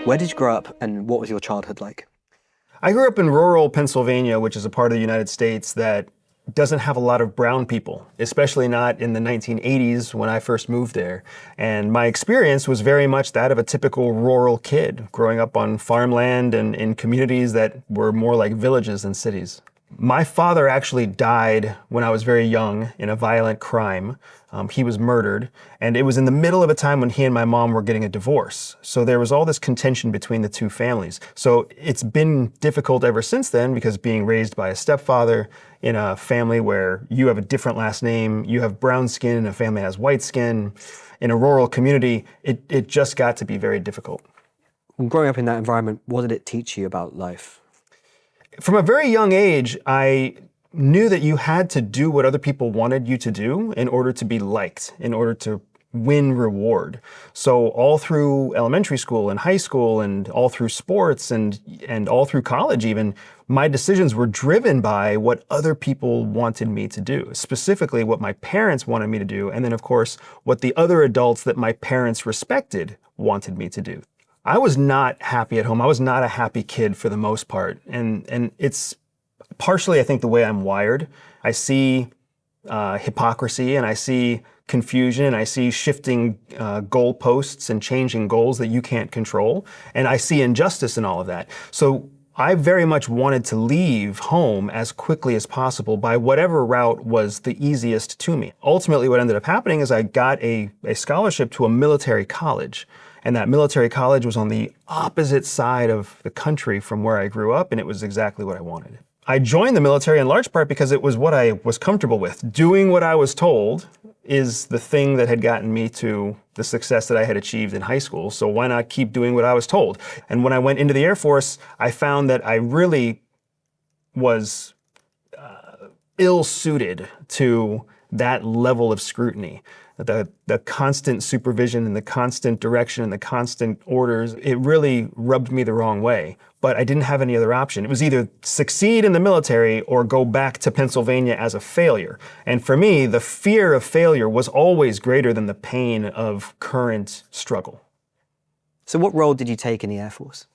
Where did you grow up and what was your childhood like? I grew up in rural Pennsylvania, which is a part of the United States that doesn't have a lot of brown people, especially not in the 1980s when I first moved there. And my experience was very much that of a typical rural kid, growing up on farmland and in communities that were more like villages than cities. My father actually died when I was very young in a violent crime. He was murdered, and it was in the middle of a time when he and my mom were getting a divorce. So there was all this contention between the two families. So it's been difficult ever since then because being raised by a stepfather in a family where you have a different last name, you have brown skin and a family has white skin, in a rural community, it just got to be very difficult. Growing up in that environment, what did it teach you about life? From a very young age, I knew that you had to do what other people wanted you to do in order to be liked, in order to win reward. So all through elementary school and high school and all through sports and all through college even, my decisions were driven by what other people wanted me to do, specifically what my parents wanted me to do, and then of course what the other adults that my parents respected wanted me to do. I was not happy at home. I was not a happy kid for the most part. And it's partially, I think, the way I'm wired. I see hypocrisy and I see confusion and I see shifting goalposts and changing goals that you can't control. And I see injustice in all of that. So I very much wanted to leave home as quickly as possible by whatever route was the easiest to me. Ultimately, what ended up happening is I got a scholarship to a military college. And that military college was on the opposite side of the country from where I grew up, and it was exactly what I wanted. I joined the military in large part because it was what I was comfortable with. Doing what I was told is the thing that had gotten me to the success that I had achieved in high school, so why not keep doing what I was told? And when I went into the Air Force, I found that I really was ill-suited to that level of scrutiny. The constant supervision and the constant direction and the constant orders, it really rubbed me the wrong way. But I didn't have any other option. It was either succeed in the military or go back to Pennsylvania as a failure. And for me, the fear of failure was always greater than the pain of current struggle. So what role did you take in the Air Force?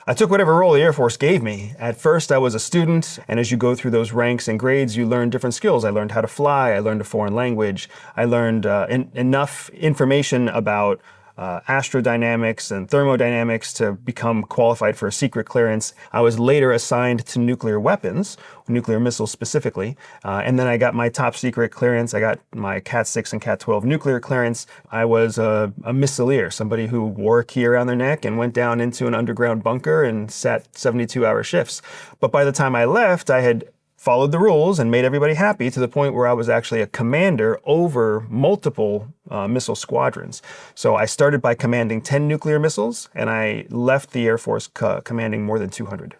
I took whatever role the Air Force gave me. At first, I was a student, and as you go through those ranks and grades, you learn different skills. I learned how to fly, I learned a foreign language, I learned enough information about astrodynamics and thermodynamics to become qualified for a secret clearance. I was later assigned to nuclear weapons, nuclear missiles specifically, and then I got my top secret clearance. I got my Cat 6 and Cat 12 nuclear clearance. I was a missileer, somebody who wore a key around their neck and went down into an underground bunker and sat 72-hour shifts. But by the time I left, I had followed the rules and made everybody happy to the point where I was actually a commander over multiple missile squadrons. So I started by commanding 10 nuclear missiles, and I left the Air Force commanding more than 200.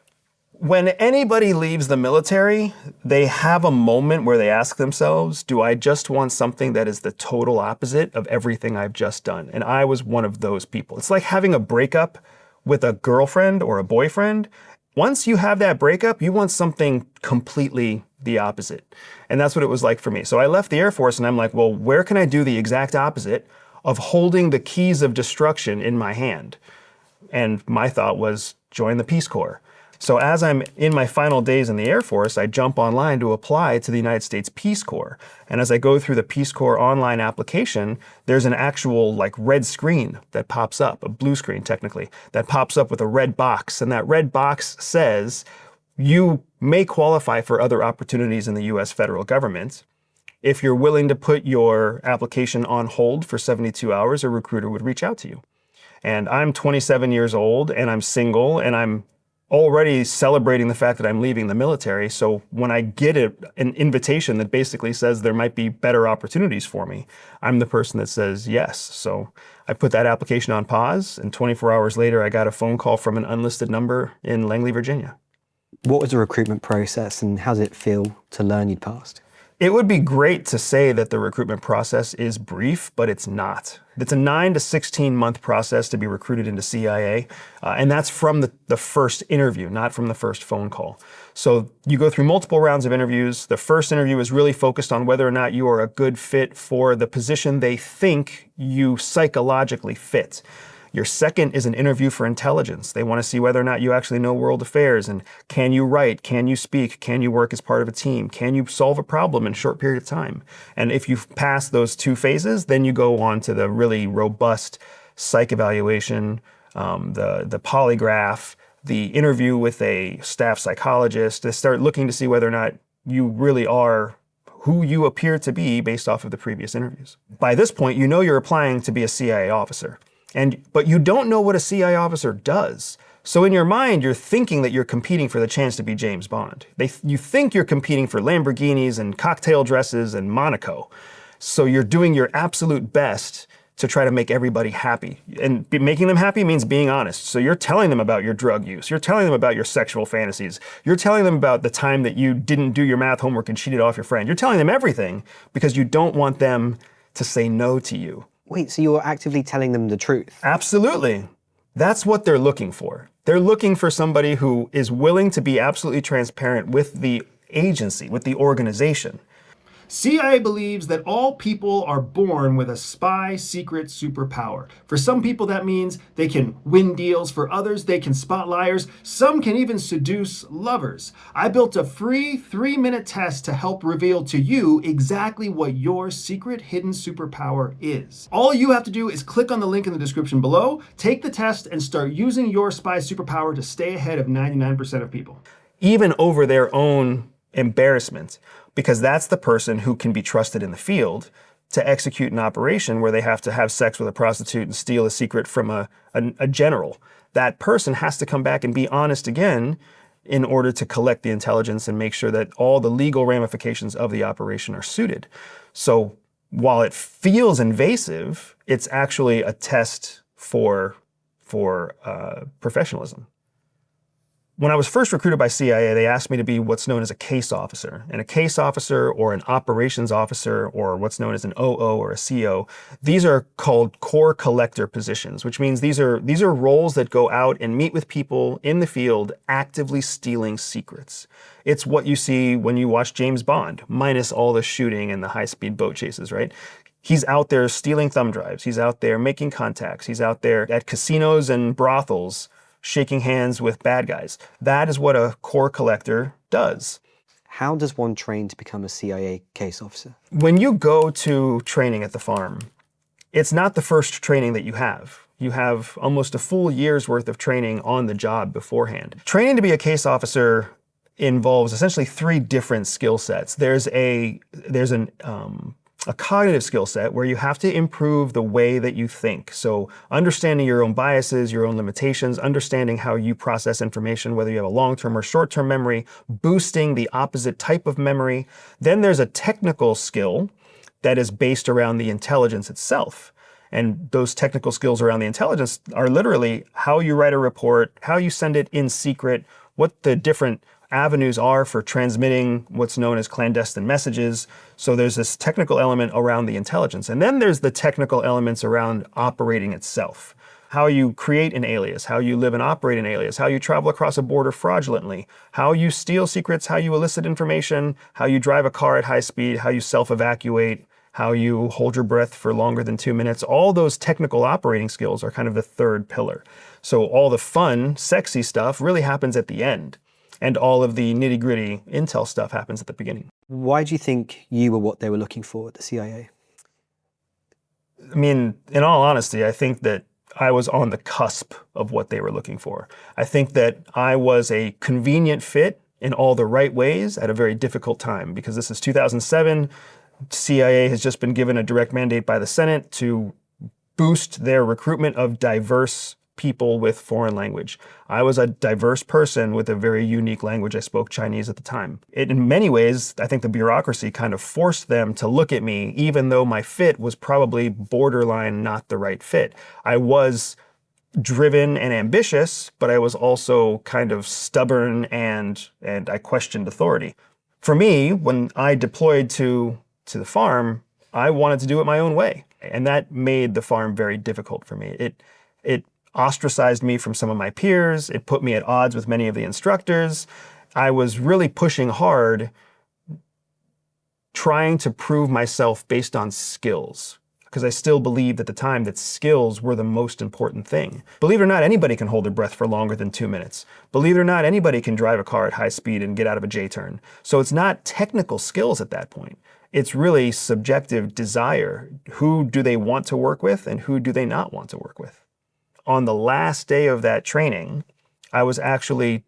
When anybody leaves the military, they have a moment where they ask themselves, do I just want something that is the total opposite of everything I've just done? And I was one of those people. It's like having a breakup with a girlfriend or a boyfriend. Once you have that breakup, you want something completely the opposite. And that's what it was like for me. So I left the Air Force and I'm like, well, where can I do the exact opposite of holding the keys of destruction in my hand? And my thought was join the Peace Corps. So as I'm in my final days in the Air Force, I jump online to apply to the United States Peace Corps. And as I go through the Peace Corps online application, there's an actual red screen that pops up, a blue screen technically, that pops up with a red box. And that red box says, you may qualify for other opportunities in the US federal government. If you're willing to put your application on hold for 72 hours, a recruiter would reach out to you. And I'm 27 years old and I'm single and I'm already celebrating the fact that I'm leaving the military. So when I get an invitation that basically says there might be better opportunities for me, I'm the person that says yes. So I put that application on pause, and 24 hours later, I got a phone call from an unlisted number in Langley, Virginia. What was the recruitment process and how did it feel to learn you'd passed? It would be great to say that the recruitment process is brief, but it's not. It's a 9 to 16 month process to be recruited into CIA, and that's from the first interview, not from the first phone call. So you go through multiple rounds of interviews. The first interview is really focused on whether or not you are a good fit for the position they think you psychologically fit. Your second is an interview for intelligence. They want to see whether or not you actually know world affairs and can you write, can you speak, can you work as part of a team, can you solve a problem in a short period of time. And if you pass those two phases, then you go on to the really robust psych evaluation, the polygraph, the interview with a staff psychologist to start looking to see whether or not you really are who you appear to be based off of the previous interviews. By this point, you know you're applying to be a CIA officer, but you don't know what a CIA officer does. So in your mind, you're thinking that you're competing for the chance to be James Bond. You think you're competing for Lamborghinis and cocktail dresses and Monaco. So you're doing your absolute best to try to make everybody happy. And making them happy means being honest. So you're telling them about your drug use. You're telling them about your sexual fantasies. You're telling them about the time that you didn't do your math homework and cheated off your friend. You're telling them everything because you don't want them to say no to you. Wait, so you're actively telling them the truth? Absolutely. That's what they're looking for. They're looking for somebody who is willing to be absolutely transparent with the agency, with the organization. CIA believes that all people are born with a spy secret superpower. For some people, that means they can win deals. For others, they can spot liars. Some can even seduce lovers. I built a free 3-minute test to help reveal to you exactly what your secret hidden superpower is. All you have to do is click on the link in the description below, take the test, and start using your spy superpower to stay ahead of 99% of people. Even over their own embarrassment, because that's the person who can be trusted in the field to execute an operation where they have to have sex with a prostitute and steal a secret from a general. That person has to come back and be honest again in order to collect the intelligence and make sure that all the legal ramifications of the operation are suited. So while it feels invasive, it's actually a test for professionalism. When I was first recruited by CIA, they asked me to be what's known as a case officer. And a case officer or an operations officer or what's known as an OO or a CO, these are called core collector positions, which means these are roles that go out and meet with people in the field actively stealing secrets. It's what you see when you watch James Bond, minus all the shooting and the high-speed boat chases, right? He's out there stealing thumb drives. He's out there making contacts. He's out there at casinos and brothels shaking hands with bad guys. That is what a core collector does. How does one train to become a CIA case officer? When you go to training at the farm, it's not the first training that you have. You have almost a full year's worth of training on the job beforehand. Training to be a case officer involves essentially 3 different skill sets. There's a cognitive skill set where you have to improve the way that you think. So understanding your own biases, your own limitations, understanding how you process information, whether you have a long-term or short-term memory, boosting the opposite type of memory. Then there's a technical skill that is based around the intelligence itself. And those technical skills around the intelligence are literally how you write a report, how you send it in secret, what the different avenues are for transmitting what's known as clandestine messages. So there's this technical element around the intelligence. And then there's the technical elements around operating itself. How you create an alias, how you live and operate an alias, how you travel across a border fraudulently, how you steal secrets, how you elicit information, how you drive a car at high speed, how you self-evacuate, how you hold your breath for longer than 2 minutes. All those technical operating skills are kind of the third pillar. So all the fun, sexy stuff really happens at the end. And all of the nitty-gritty intel stuff happens at the beginning. Why do you think you were what they were looking for at the CIA? I mean, in all honesty, I think that I was on the cusp of what they were looking for. I think that I was a convenient fit in all the right ways at a very difficult time, because this is 2007. CIA has just been given a direct mandate by the Senate to boost their recruitment of diverse people with foreign language. I was a diverse person with a very unique language. I spoke Chinese at the time. In many ways, I think the bureaucracy kind of forced them to look at me, even though my fit was probably borderline not the right fit. I was driven and ambitious, but I was also kind of stubborn and I questioned authority. For me, when I deployed to the farm, I wanted to do it my own way. And that made the farm very difficult for me. It ostracized me from some of my peers. It put me at odds with many of the instructors. I was really pushing hard, trying to prove myself based on skills. because I still believed at the time that skills were the most important thing. Believe it or not, anybody can hold their breath for longer than 2 minutes. Believe it or not, anybody can drive a car at high speed and get out of a J-turn. So it's not technical skills at that point. It's really subjective desire. Who do they want to work with and who do they not want to work with? On the last day of that training, I was actually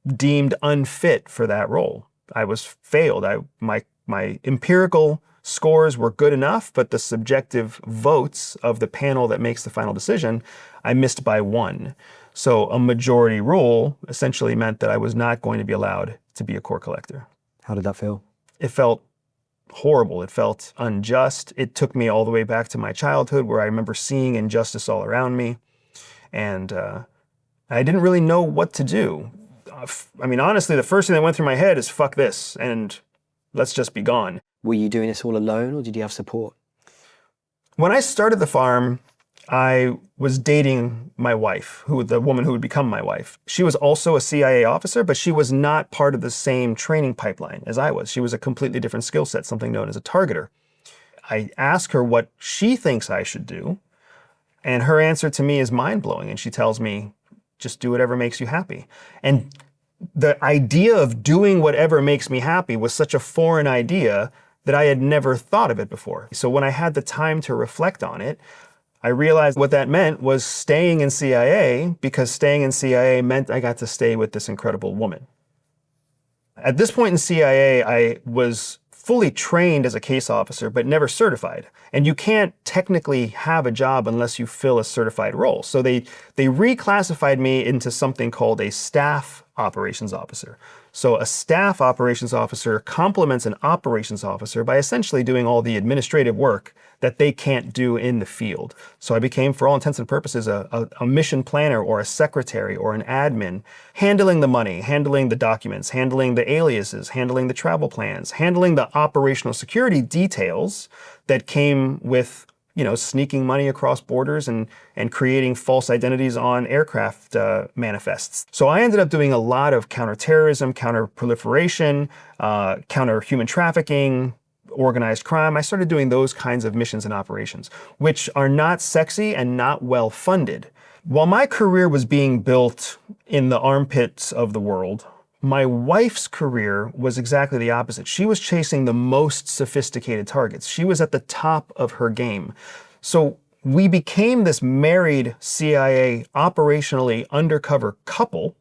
deemed unfit for that role. I was failed. My empirical scores were good enough, but the subjective votes of the panel that makes the final decision, I missed by 1. So a majority rule essentially meant that I was not going to be allowed to be a core collector. How did that feel? It felt horrible. It felt unjust. It took me all the way back to my childhood where I remember seeing injustice all around me. And I didn't really know what to do. I mean, honestly, the first thing that went through my head is fuck this and let's just be gone. Were you doing this all alone or did you have support? When I started the farm, I was dating my wife, the woman who would become my wife. She was also a CIA officer, but she was not part of the same training pipeline as I was. She was a completely different skill set, something known as a targeter. I ask her what she thinks I should do, and her answer to me is mind-blowing, and she tells me, just do whatever makes you happy. And the idea of doing whatever makes me happy was such a foreign idea that I had never thought of it before. So when I had the time to reflect on it, I realized what that meant was staying in CIA, because staying in CIA meant I got to stay with this incredible woman. At this point in CIA, I was fully trained as a case officer, but never certified. And you can't technically have a job unless you fill a certified role. So they reclassified me into something called a staff operations officer. So a staff operations officer complements an operations officer by essentially doing all the administrative work that they can't do in the field. So I became, for all intents and purposes, a mission planner or a secretary or an admin, handling the money, handling the documents, handling the aliases, handling the travel plans, handling the operational security details that came with, you know, sneaking money across borders and creating false identities on aircraft manifests. So I ended up doing a lot of counterterrorism, counter-proliferation, counter-human trafficking, organized crime. I started doing those kinds of missions and operations, which are not sexy and not well funded. While my career was being built in the armpits of the world, my wife's career was exactly the opposite. She was chasing the most sophisticated targets. She was at the top of her game. So we became this married CIA operationally undercover couple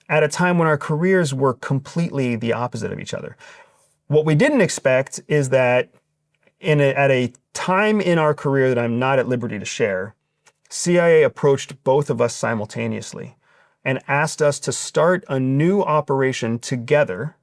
at a time when our careers were completely the opposite of each other. What we didn't expect is that at a time in our career that I'm not at liberty to share, CIA approached both of us simultaneously and asked us to start a new operation together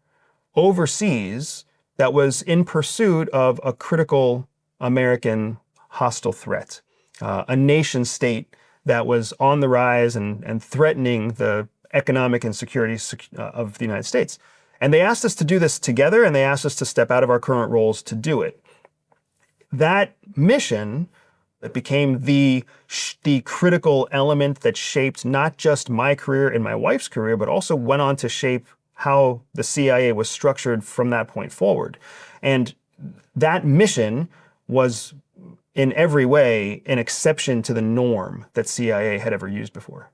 overseas that was in pursuit of a critical American hostile threat, a nation state that was on the rise and threatening the economic and security of the United States. And they asked us to do this together, and they asked us to step out of our current roles to do it. That mission that became the critical element that shaped not just my career and my wife's career, but also went on to shape how the CIA was structured from that point forward. And that mission was in every way an exception to the norm that CIA had ever used before.